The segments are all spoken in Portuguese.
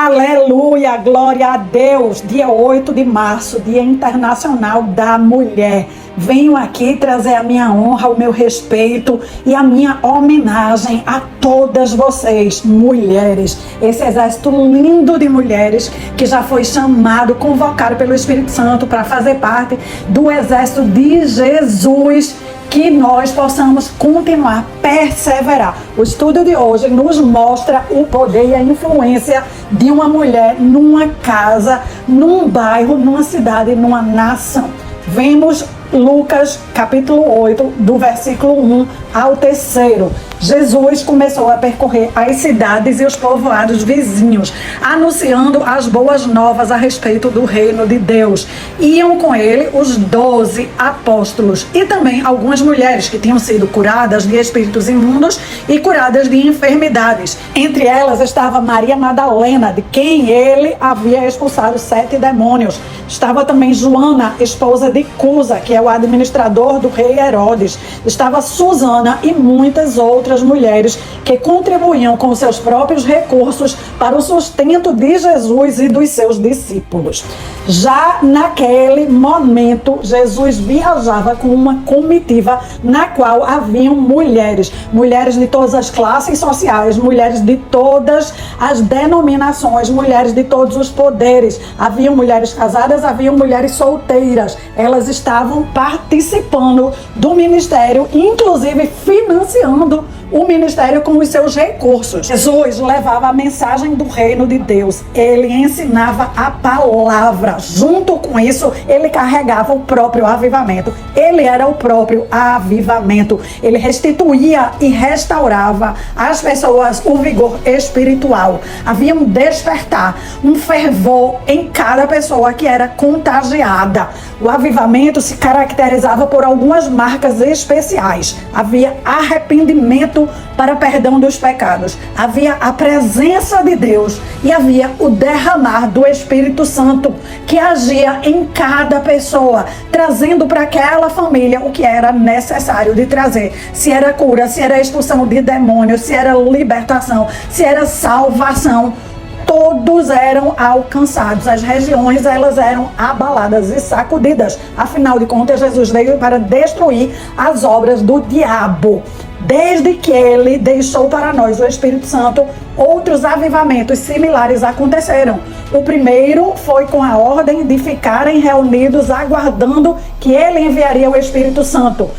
Aleluia, glória a Deus. Dia 8 de março, Dia Internacional da Mulher. Venho aqui trazer a minha honra, o meu respeito e a minha homenagem a todas vocês, mulheres. Esse exército lindo de mulheres que já foi chamado, convocado pelo Espírito Santo para fazer parte do exército de Jesus. Que nós possamos continuar, perseverar. O estudo de hoje nos mostra o poder e a influência de uma mulher numa casa, num bairro, numa cidade, numa nação. Vemos Lucas capítulo 8, do versículo 1 ao 3. Jesus começou a percorrer as cidades e os povoados vizinhos, anunciando as boas novas a respeito do reino de Deus. Iam com ele os 12 apóstolos e também algumas mulheres que tinham sido curadas de espíritos imundos e curadas de enfermidades. Entre elas estava Maria Madalena, de quem ele havia expulsado 7 demônios. Estava também Joana, esposa de Cusa, que é o administrador do rei Herodes. Estava Susana e muitas outras mulheres que contribuíam com seus próprios recursos para o sustento de Jesus e dos seus discípulos. Já naquele momento, Jesus viajava com uma comitiva na qual haviam mulheres de todas as classes sociais, mulheres de todas as denominações, mulheres de todos os poderes. Haviam mulheres casadas, haviam mulheres solteiras. Elas estavam participando do ministério, inclusive financiando o ministério com os seus recursos. Jesus levava a mensagem do reino de Deus. Ele ensinava a palavra. Junto com isso, ele carregava o próprio avivamento. Ele era o próprio avivamento. Ele restituía e restaurava às pessoas o vigor espiritual. Havia um despertar, um fervor em cada pessoa que era contagiada. O avivamento se caracterizava por algumas marcas especiais. Havia arrependimento para perdão dos pecados. Havia a presença de Deus e havia o derramar do Espírito Santo que agia em cada pessoa, trazendo para aquela família o que era necessário de trazer. Se era cura, se era expulsão de demônios, se era libertação, se era salvação. Todos eram alcançados, as regiões elas eram abaladas e sacudidas. Afinal de contas, Jesus veio para destruir as obras do diabo. Desde que ele deixou para nós o Espírito Santo, outros avivamentos similares aconteceram. O primeiro foi com a ordem de ficarem reunidos aguardando que ele enviaria o Espírito Santo.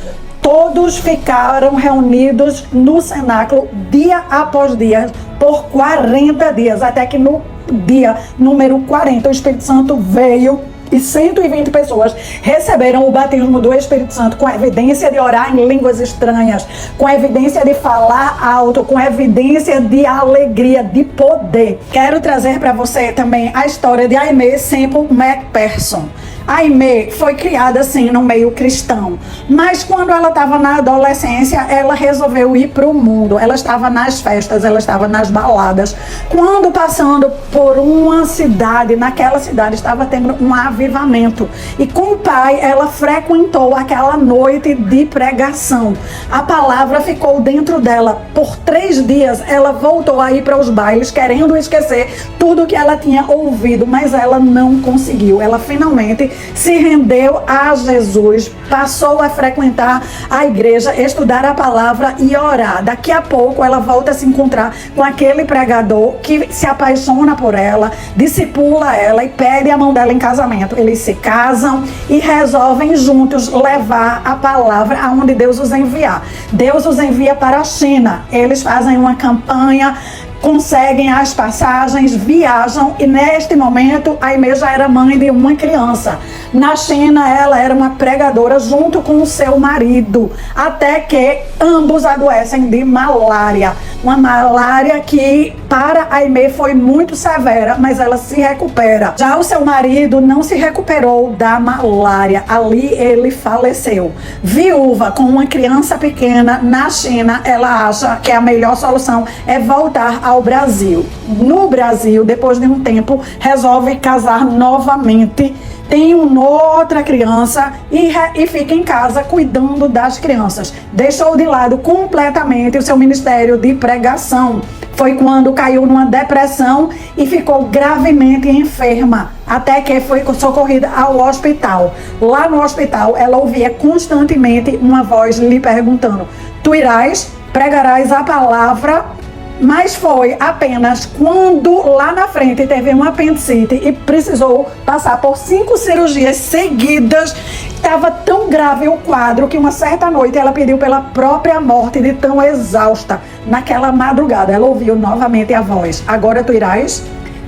Todos ficaram reunidos no cenáculo dia após dia, por 40 dias, até que no dia número 40 o Espírito Santo veio e 120 pessoas receberam o batismo do Espírito Santo com evidência de orar em línguas estranhas, com evidência de falar alto, com evidência de alegria, de poder. Quero trazer para você também a história de Aimee Semple McPherson. Aimee foi criada assim no meio cristão, mas quando ela estava na adolescência, ela resolveu ir para o mundo. Ela estava nas festas, ela estava nas baladas. Quando passando por uma cidade, naquela cidade estava tendo um avivamento. E com o pai, ela frequentou aquela noite de pregação. A palavra ficou dentro dela. Por 3 dias, ela voltou a ir para os bailes, querendo esquecer tudo que ela tinha ouvido, mas ela não conseguiu. Ela finalmente se rendeu a Jesus, passou a frequentar a igreja, estudar a palavra e orar. Daqui a pouco ela volta a se encontrar com aquele pregador que se apaixona por ela, discipula ela e pede a mão dela em casamento. Eles se casam e resolvem juntos levar a palavra aonde Deus os enviar. Deus os envia para a China. Eles fazem uma campanha, conseguem as passagens, viajam e neste momento a Aimee já era mãe de uma criança. Na China ela era uma pregadora junto com o seu marido, até que ambos adoecem de malária. Uma malária que para a Aimee foi muito severa, mas ela se recupera. Já o seu marido não se recuperou da malária, ali ele faleceu. Viúva com uma criança pequena na China, ela acha que a melhor solução é voltar ao Brasil. No Brasil, depois de um tempo, resolve casar novamente tem uma outra criança e fica em casa cuidando das crianças. Deixou de lado completamente o seu ministério de pregação. Foi quando caiu numa depressão e ficou gravemente enferma, até que foi socorrida ao hospital. Lá no hospital, ela ouvia constantemente uma voz lhe perguntando: tu irás, pregarás a palavra. Mas foi apenas quando lá na frente teve uma apendicite e precisou passar por 5 cirurgias seguidas. Estava tão grave o quadro que uma certa noite ela pediu pela própria morte de tão exausta. Naquela madrugada ela ouviu novamente a voz: agora tu irás?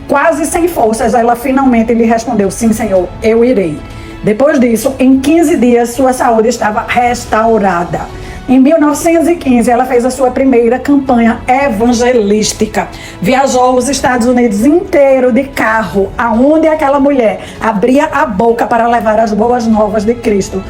Quase sem forças, ela finalmente lhe respondeu: sim, Senhor, eu irei. Depois disso, em 15 dias, sua saúde estava restaurada. Em 1915, ela fez a sua primeira campanha evangelística. Viajou aos Estados Unidos inteiro de carro, aonde aquela mulher abria a boca para levar as boas novas de Cristo.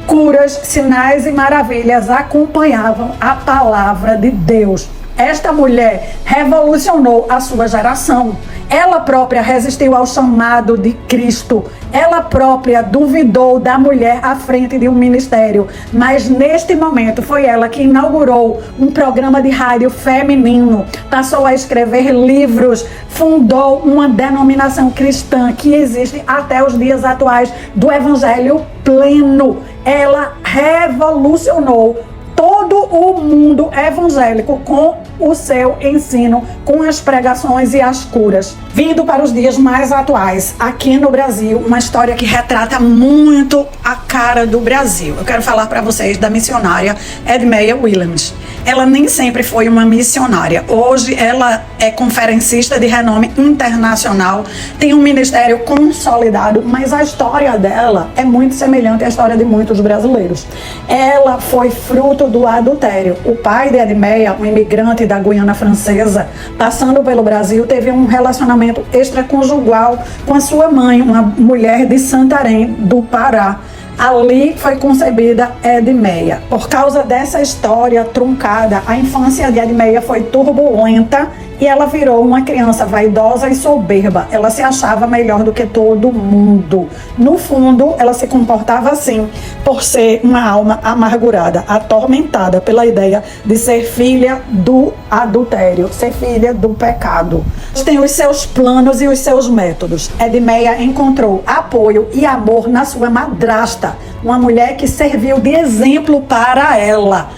Curas, sinais e maravilhas acompanhavam a palavra de Deus. Esta mulher revolucionou a sua geração. Ela própria resistiu ao chamado de Cristo. Ela própria duvidou da mulher à frente de um ministério. Mas neste momento foi ela que inaugurou um programa de rádio feminino. Passou a escrever livros. Fundou uma denominação cristã que existe até os dias atuais do Evangelho pleno. Ela revolucionou todo o mundo evangélico com o seu ensino, com as pregações e as curas. Vindo para os dias mais atuais, aqui no Brasil, uma história que retrata muito a cara do Brasil. Eu quero falar para vocês da missionária Edmeia Williams. Ela nem sempre foi uma missionária. Hoje ela é conferencista de renome internacional, tem um ministério consolidado, mas a história dela é muito semelhante à história de muitos brasileiros. Ela foi fruto do adultério. O pai de Edmeia, um imigrante da Guiana Francesa, passando pelo Brasil, teve um relacionamento extraconjugal com a sua mãe, uma mulher de Santarém, do Pará. Ali foi concebida Edmeia. Por causa dessa história truncada, a infância de Edmeia foi turbulenta e ela virou uma criança vaidosa e soberba. Ela se achava melhor do que todo mundo. No fundo, ela se comportava assim, por ser uma alma amargurada, atormentada pela ideia de ser filha do adultério, ser filha do pecado. Tem os seus planos e os seus métodos. Edmeia encontrou apoio e amor na sua madrasta, uma mulher que serviu de exemplo para ela.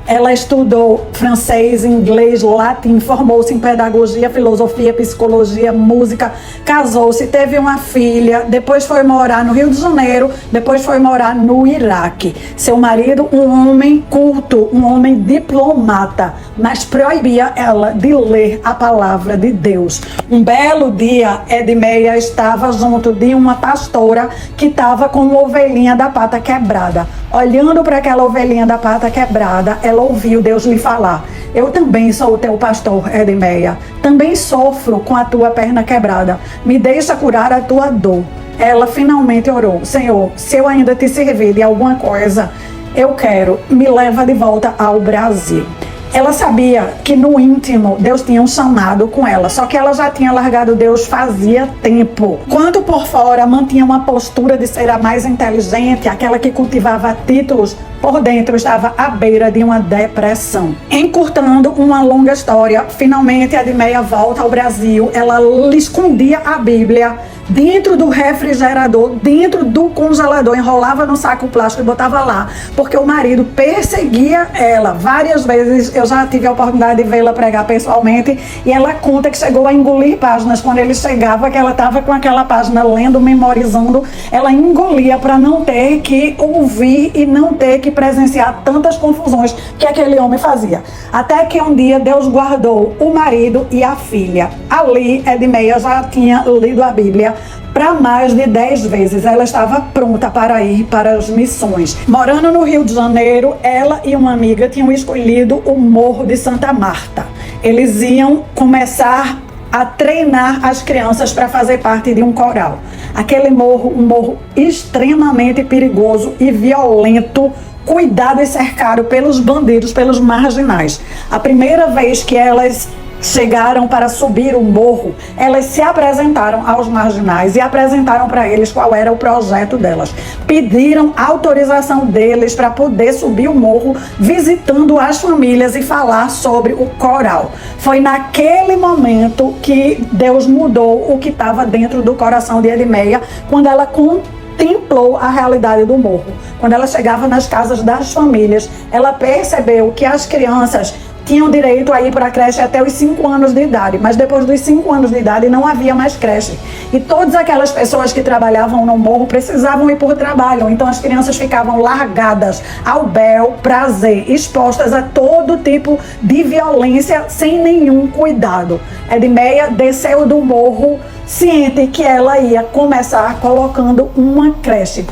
Ela estudou francês, inglês, latim, formou-se em pedagogia, filosofia, psicologia, música, casou-se, teve uma filha, depois foi morar no Rio de Janeiro, depois foi morar no Iraque. Seu marido, um homem culto, um homem diplomata, mas proibia ela de ler a palavra de Deus. Um belo dia, Edmeia estava junto de uma pastora que estava com uma ovelhinha da pata quebrada. Olhando para aquela ovelhinha da pata quebrada, ela ouviu Deus lhe falar: eu também sou o teu pastor, Edmeia. Também sofro com a tua perna quebrada. Me deixa curar a tua dor. Ela finalmente orou: Senhor, se eu ainda te servir de alguma coisa, eu quero, me leva de volta ao Brasil. Ela sabia que no íntimo Deus tinha um chamado com ela, só que ela já tinha largado Deus fazia tempo. Quanto por fora mantinha uma postura de ser a mais inteligente, aquela que cultivava títulos, por dentro estava à beira de uma depressão. Encurtando uma longa história, finalmente Edmeia volta ao Brasil. Ela lhe escondia a Bíblia dentro do refrigerador, dentro do congelador, enrolava no saco plástico e botava lá, porque o marido perseguia ela. Várias vezes eu já tive a oportunidade de vê-la pregar pessoalmente e ela conta que chegou a engolir páginas. Quando ele chegava, que ela estava com aquela página lendo, memorizando, ela engolia para não ter que ouvir e não ter que presenciar tantas confusões que aquele homem fazia. Até que um dia Deus guardou o marido e a filha. Ali, Edmeia já tinha lido a Bíblia para mais de 10 vezes. Ela estava pronta para ir para as missões. Morando no Rio de Janeiro, ela e uma amiga tinham escolhido o Morro de Santa Marta. Eles iam começar a treinar as crianças para fazer parte de um coral. Aquele morro, um morro extremamente perigoso e violento, cuidado e cercado pelos bandidos, pelos marginais. A primeira vez que elas chegaram para subir o morro, elas se apresentaram aos marginais e apresentaram para eles qual era o projeto delas. Pediram autorização deles para poder subir o morro, visitando as famílias e falar sobre o coral. Foi naquele momento que Deus mudou o que estava dentro do coração de Edmeia, quando ela contemplou a realidade do morro. Quando ela chegava nas casas das famílias, ela percebeu que as crianças tinham direito a ir para a creche até os 5 anos de idade, mas depois dos 5 anos de idade não havia mais creche. E todas aquelas pessoas que trabalhavam no morro precisavam ir por trabalho, então as crianças ficavam largadas ao bel prazer, expostas a todo tipo de violência sem nenhum cuidado. Edmeia desceu do morro ciente que ela ia começar colocando uma creche,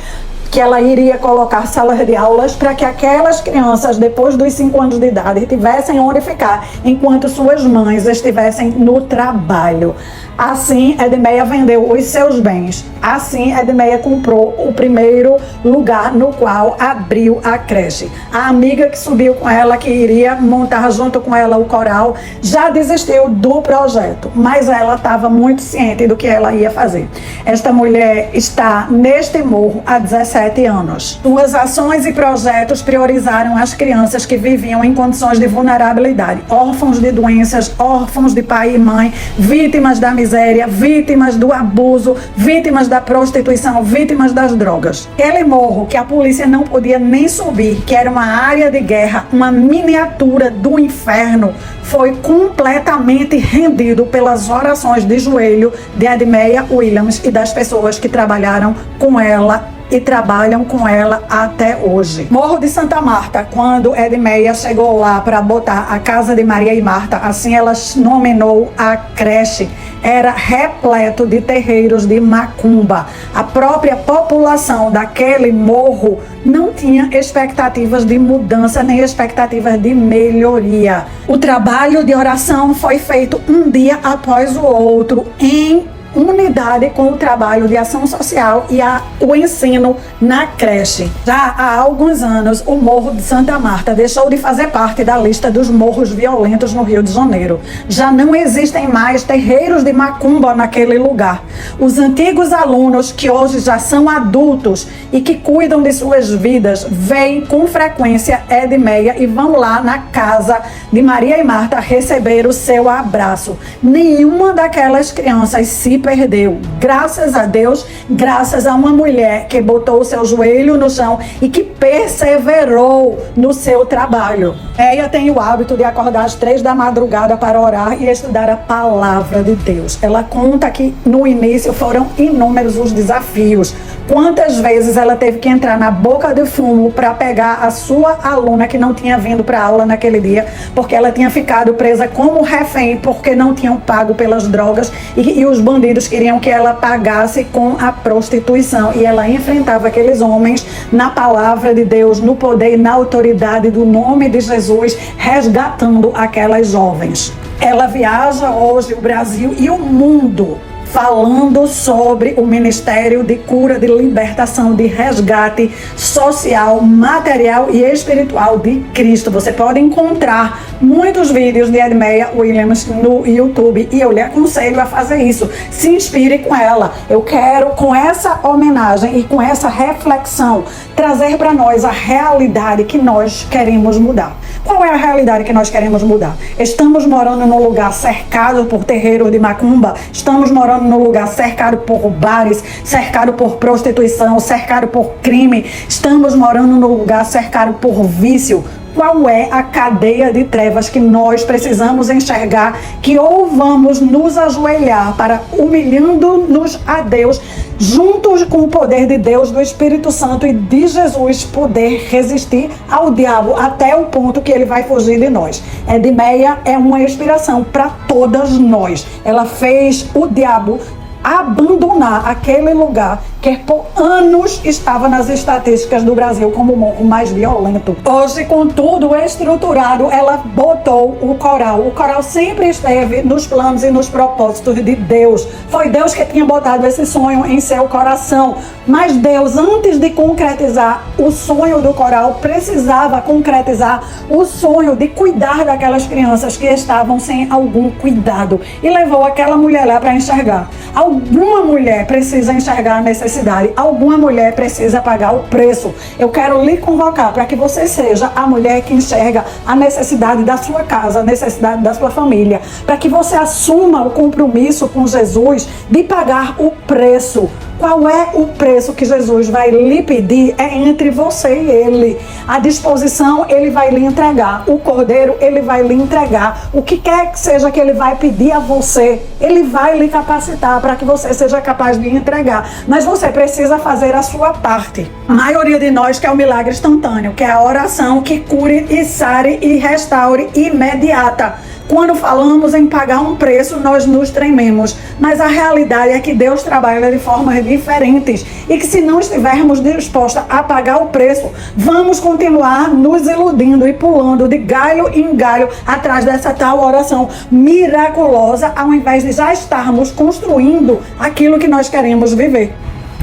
que ela iria colocar salas de aulas para que aquelas crianças, depois dos 5 anos de idade, tivessem onde ficar, enquanto suas mães estivessem no trabalho. Assim, Edmeia vendeu os seus bens. Assim, Edmeia comprou o primeiro lugar no qual abriu a creche. A amiga que subiu com ela, que iria montar junto com ela o coral, já desistiu do projeto, mas ela estava muito ciente do que ela ia fazer. Esta mulher está neste morro há 17 anos. Suas ações e projetos priorizaram as crianças que viviam em condições de vulnerabilidade, órfãos de doenças, órfãos de pai e mãe, vítimas da miséria, vítimas do abuso, vítimas da prostituição, vítimas das drogas. Aquele morro que a polícia não podia nem subir, que era uma área de guerra, uma miniatura do inferno, foi completamente rendido pelas orações de joelho de Edmeia Williams e das pessoas que trabalharam com ela e trabalham com ela até hoje. Morro de Santa Marta, quando Edmeia chegou lá para botar a casa de Maria e Marta, assim ela nominou a creche, era repleto de terreiros de macumba. A própria população daquele morro não tinha expectativas de mudança nem expectativas de melhoria. O trabalho de oração foi feito um dia após o outro, em unidade com o trabalho de ação social e o ensino na creche. Já há alguns anos, o Morro de Santa Marta deixou de fazer parte da lista dos morros violentos no Rio de Janeiro. Já não existem mais terreiros de macumba naquele lugar. Os antigos alunos, que hoje já são adultos e que cuidam de suas vidas, veem com frequência Edmeia e vão lá na casa de Maria e Marta receber o seu abraço. Nenhuma daquelas crianças se perdeu, graças a Deus, graças a uma mulher que botou o seu joelho no chão e que perseverou no seu trabalho. Ela tem o hábito de acordar às 3 da madrugada para orar e estudar a palavra de Deus. Ela conta que no início foram inúmeros os desafios. Quantas vezes ela teve que entrar na boca de fumo para pegar a sua aluna que não tinha vindo para aula naquele dia, porque ela tinha ficado presa como refém, porque não tinham pago pelas drogas e os bandidos queriam que ela pagasse com a prostituição. E ela enfrentava aqueles homens na palavra de Deus, no poder e na autoridade do nome de Jesus, resgatando aquelas jovens. Ela viaja hoje o Brasil e o mundo falando sobre o ministério de cura, de libertação, de resgate social, material e espiritual de Cristo. Você pode encontrar muitos vídeos de Edmeia Williams no YouTube e eu lhe aconselho a fazer isso. Se inspire com ela. Eu quero, com essa homenagem e com essa reflexão, trazer para nós a realidade que nós queremos mudar. Qual é a realidade que nós queremos mudar? Estamos morando num lugar cercado por terreiros de macumba, estamos morando num lugar cercado por bares, cercado por prostituição, cercado por crime, estamos morando num lugar cercado por vício. Qual é a cadeia de trevas que nós precisamos enxergar, que ou vamos nos ajoelhar para, humilhando-nos a Deus, juntos com o poder de Deus, do Espírito Santo e de Jesus, poder resistir ao diabo até o ponto que ele vai fugir de nós. Edmeia é uma inspiração para todas nós. Ela fez o diabo abandonar aquele lugar que por anos estava nas estatísticas do Brasil como o mais violento. Hoje, com tudo estruturado, ela botou o coral. O coral sempre esteve nos planos e nos propósitos de Deus. Foi Deus que tinha botado esse sonho em seu coração. Mas Deus, antes de concretizar o sonho do coral, precisava concretizar o sonho de cuidar daquelas crianças que estavam sem algum cuidado. E levou aquela mulher lá para enxergar. Alguma mulher precisa enxergar a necessidade. Alguma mulher precisa pagar o preço. Eu quero lhe convocar para que você seja a mulher que enxerga a necessidade da sua casa, a necessidade da sua família. Para que você assuma o compromisso com Jesus de pagar o preço. Qual é o preço que Jesus vai lhe pedir? É entre você e Ele. A disposição Ele vai lhe entregar. O cordeiro Ele vai lhe entregar. O que quer que seja que Ele vai pedir a você, Ele vai lhe capacitar para que você seja capaz de entregar. Mas você precisa fazer a sua parte. A maioria de nós quer o milagre instantâneo, que é a oração que cure e sare e restaure imediata. Quando falamos em pagar um preço, nós nos trememos. Mas a realidade é que Deus trabalha de formas diferentes. E que se não estivermos dispostos a pagar o preço, vamos continuar nos iludindo e pulando de galho em galho atrás dessa tal oração miraculosa, ao invés de já estarmos construindo aquilo que nós queremos viver.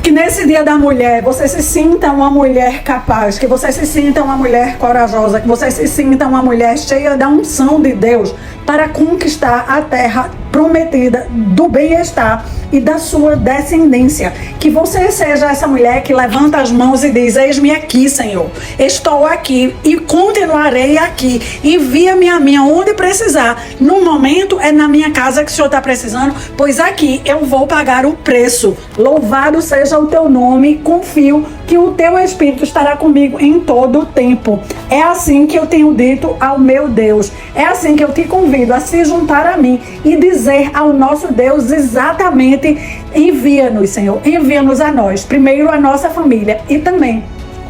Que nesse dia da mulher, você se sinta uma mulher capaz, que você se sinta uma mulher corajosa, que você se sinta uma mulher cheia da unção de Deus para conquistar a terra prometida do bem-estar e da sua descendência. Que você seja essa mulher que levanta as mãos e diz: eis-me aqui, Senhor, estou aqui e continuarei aqui, envia-me a mim onde precisar. No momento é na minha casa que o Senhor está precisando, pois aqui eu vou pagar o preço. Louvado seja o teu nome, confio que o teu Espírito estará comigo em todo o tempo. É assim que eu tenho dito ao meu Deus, é assim que eu te convido a se juntar a mim e dizer ao nosso Deus exatamente: envia-nos, Senhor, envia-nos a nós, primeiro a nossa família e também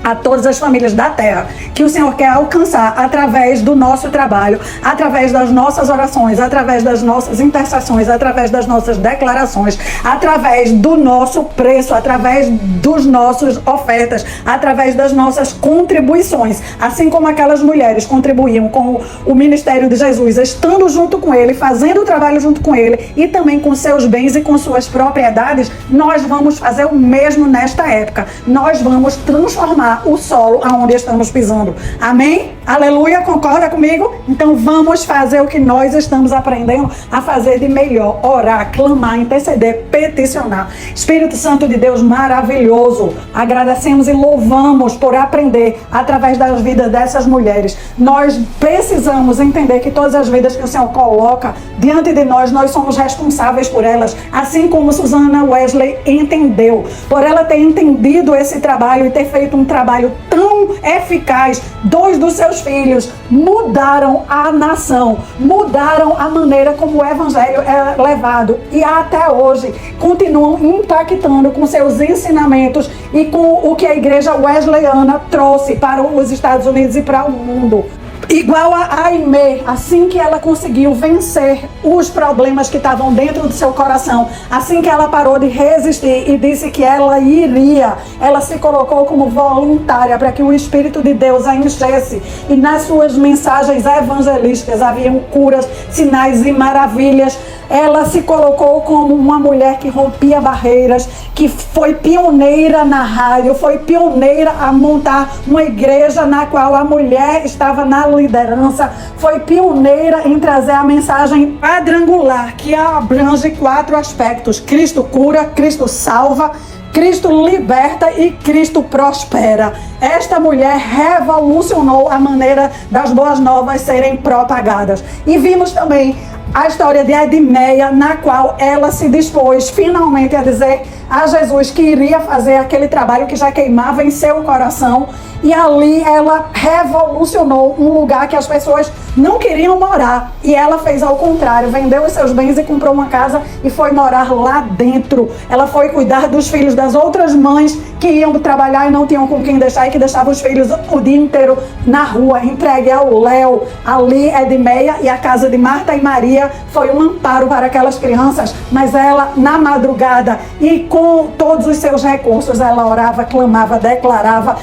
a todas as famílias da terra, que o Senhor quer alcançar através do nosso trabalho, através das nossas orações, através das nossas intercessões, através das nossas declarações, através do nosso preço, através dos nossos ofertas, através das nossas contribuições, assim como aquelas mulheres contribuíam com o ministério de Jesus, estando junto com ele, fazendo o trabalho junto com ele e também com seus bens e com suas propriedades. Nós vamos fazer o mesmo nesta época. Nós vamos transformar o solo aonde estamos pisando. Amém? Aleluia, concorda comigo? Então vamos fazer o que nós estamos aprendendo a fazer de melhor: orar, clamar, interceder, peticionar. Espírito Santo de Deus maravilhoso, agradecemos e louvamos por aprender através das vidas dessas mulheres. Nós precisamos entender que todas as vidas que o Senhor coloca diante de nós, nós somos responsáveis por elas, assim como Susana Wesley entendeu. Por ela ter entendido esse trabalho e ter feito um trabalho tão eficaz, 2 dos seus filhos mudaram a nação, mudaram a maneira como o evangelho é levado e até hoje continuam impactando com seus ensinamentos e com o que a igreja wesleyana trouxe para os Estados Unidos e para o mundo. Igual a Aimee, assim que ela conseguiu vencer os problemas que estavam dentro do seu coração, assim que ela parou de resistir e disse que ela iria, ela se colocou como voluntária para que o Espírito de Deus a enchesse, e nas suas mensagens evangelísticas haviam curas, sinais e maravilhas. Ela se colocou como uma mulher que rompia barreiras, que foi pioneira na rádio, foi pioneira a montar uma igreja na qual a mulher estava na liderança, foi pioneira em trazer a mensagem quadrangular, que abrange 4 aspectos: Cristo cura, Cristo salva, Cristo liberta e Cristo prospera. Esta mulher revolucionou a maneira das boas novas serem propagadas. E vimos também a história de Edmeia, na qual ela se dispôs finalmente a dizer a Jesus que iria fazer aquele trabalho que já queimava em seu coração. E ali ela revolucionou um lugar que as pessoas não queriam morar. E ela fez ao contrário, vendeu os seus bens e comprou uma casa e foi morar lá dentro. Ela foi cuidar dos filhos das outras mães que iam trabalhar e não tinham com quem deixar, e que deixavam os filhos o dia inteiro na rua, entregue ao léu. Ali, Edmeia e a casa de Marta e Maria foi um amparo para aquelas crianças, mas ela, na madrugada e com todos os seus recursos, ela orava, clamava, declarava,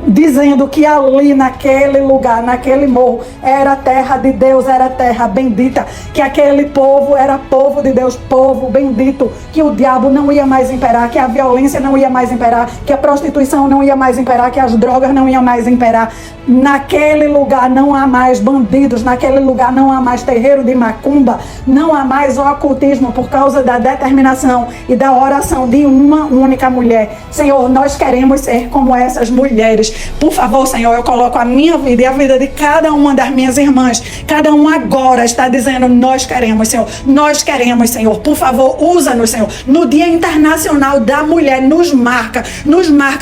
dizendo que ali naquele lugar, naquele morro, era terra de Deus, era terra bendita, que aquele povo era povo de Deus, povo bendito, que o diabo não ia mais imperar, que a violência não ia mais imperar, que a prostituição não ia mais imperar, que as drogas não iam mais imperar. Naquele lugar não há mais bandidos, naquele lugar não há mais terreiro de macumba, não há mais o ocultismo, por causa da determinação e da oração de uma única mulher. Senhor, nós queremos ser como essas mulheres. Por favor, Senhor, eu coloco a minha vida e a vida de cada uma das minhas irmãs. Cada um agora está dizendo: nós queremos, Senhor. Nós queremos, Senhor. Por favor, usa-nos, Senhor. No Dia Internacional da Mulher, nos marca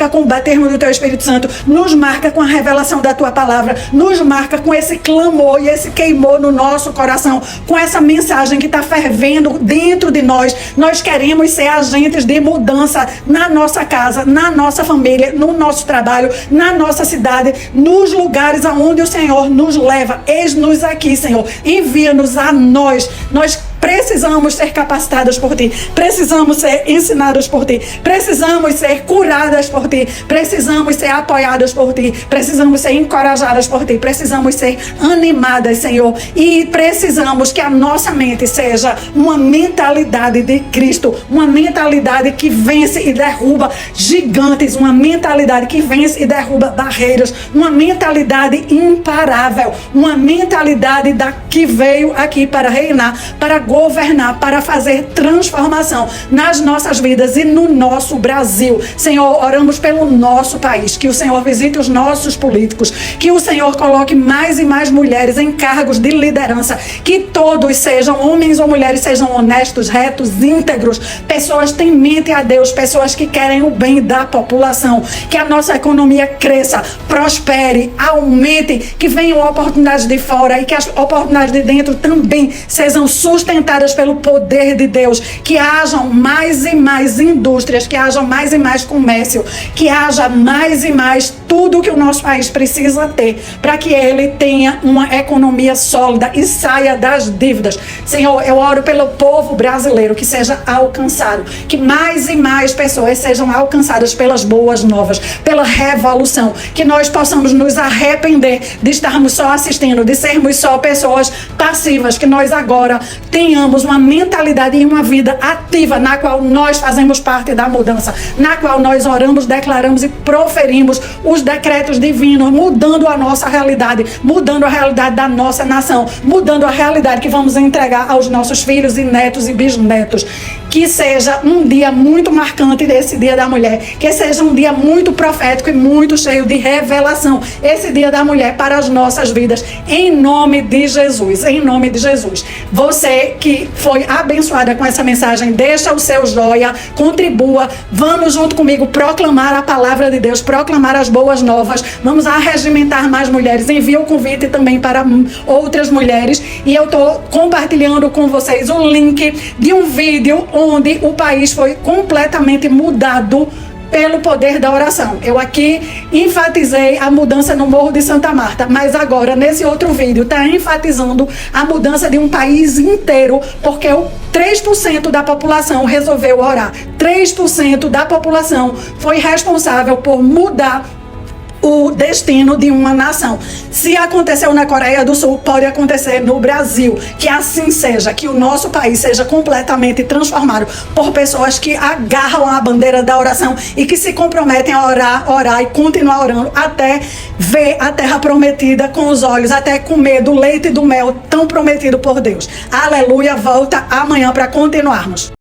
com o batermo do Teu Espírito Santo, nos marca com a revelação da Tua Palavra, nos marca com esse clamor e esse queimor no nosso coração, com essa mensagem que está fervendo dentro de nós. Nós queremos ser agentes de mudança na nossa casa, na nossa família, no nosso trabalho, na nossa cidade, nos lugares aonde o Senhor nos leva. Eis-nos aqui, Senhor. Envia-nos a nós. Nós precisamos ser capacitadas por Ti, precisamos ser ensinadas por Ti, precisamos ser curadas por Ti, precisamos ser apoiadas por Ti, precisamos ser encorajadas por Ti, precisamos ser animadas, Senhor, e precisamos que a nossa mente seja uma mentalidade de Cristo, uma mentalidade que vence e derruba gigantes, uma mentalidade que vence e derruba barreiras, uma mentalidade imparável, uma mentalidade que veio aqui para reinar, para governar, para fazer transformação nas nossas vidas e no nosso Brasil. Senhor, oramos pelo nosso país, que o Senhor visite os nossos políticos, que o Senhor coloque mais e mais mulheres em cargos de liderança, que todos sejam, homens ou mulheres, sejam honestos, retos, íntegros, pessoas temente a Deus, pessoas que querem o bem da população, que a nossa economia cresça, prospere, aumente, que venham oportunidades de fora e que as oportunidades de dentro também sejam sustentadas pelo poder de Deus, que hajam mais e mais indústrias, que hajam mais e mais comércio, que haja mais e mais tudo que o nosso país precisa ter para que ele tenha uma economia sólida e saia das dívidas. Senhor, eu oro pelo povo brasileiro que seja alcançado, que mais e mais pessoas sejam alcançadas pelas boas novas, pela revolução, que nós possamos nos arrepender de estarmos só assistindo, de sermos só pessoas passivas, que nós agora tenhamos uma mentalidade e uma vida ativa na qual nós fazemos parte da mudança, na qual nós oramos, declaramos e proferimos os decretos divinos, mudando a nossa realidade, mudando a realidade da nossa nação, mudando a realidade que vamos entregar aos nossos filhos e netos e bisnetos. Que seja um dia muito marcante desse Dia da Mulher, que seja um dia muito profético e muito cheio de revelação, esse Dia da Mulher para as nossas vidas, em nome de Jesus, em nome de Jesus. Você que foi abençoada com essa mensagem, deixa o seu joia, contribua, vamos junto comigo proclamar a palavra de Deus, proclamar as boas novas, vamos arregimentar mais mulheres, envia o convite também para outras mulheres, e eu estou compartilhando com vocês o link de um vídeo onde o país foi completamente mudado pelo poder da oração. Eu aqui enfatizei a mudança no Morro de Santa Marta, mas agora nesse outro vídeo está enfatizando a mudança de um país inteiro, porque o 3% da população resolveu orar. 3% da população foi responsável por mudar o destino de uma nação. Se aconteceu na Coreia do Sul, pode acontecer no Brasil. Que assim seja, que o nosso país seja completamente transformado por pessoas que agarram a bandeira da oração e que se comprometem a orar e continuar orando até ver a terra prometida com os olhos, até comer do leite e do mel tão prometido por Deus. Aleluia, volta amanhã para continuarmos.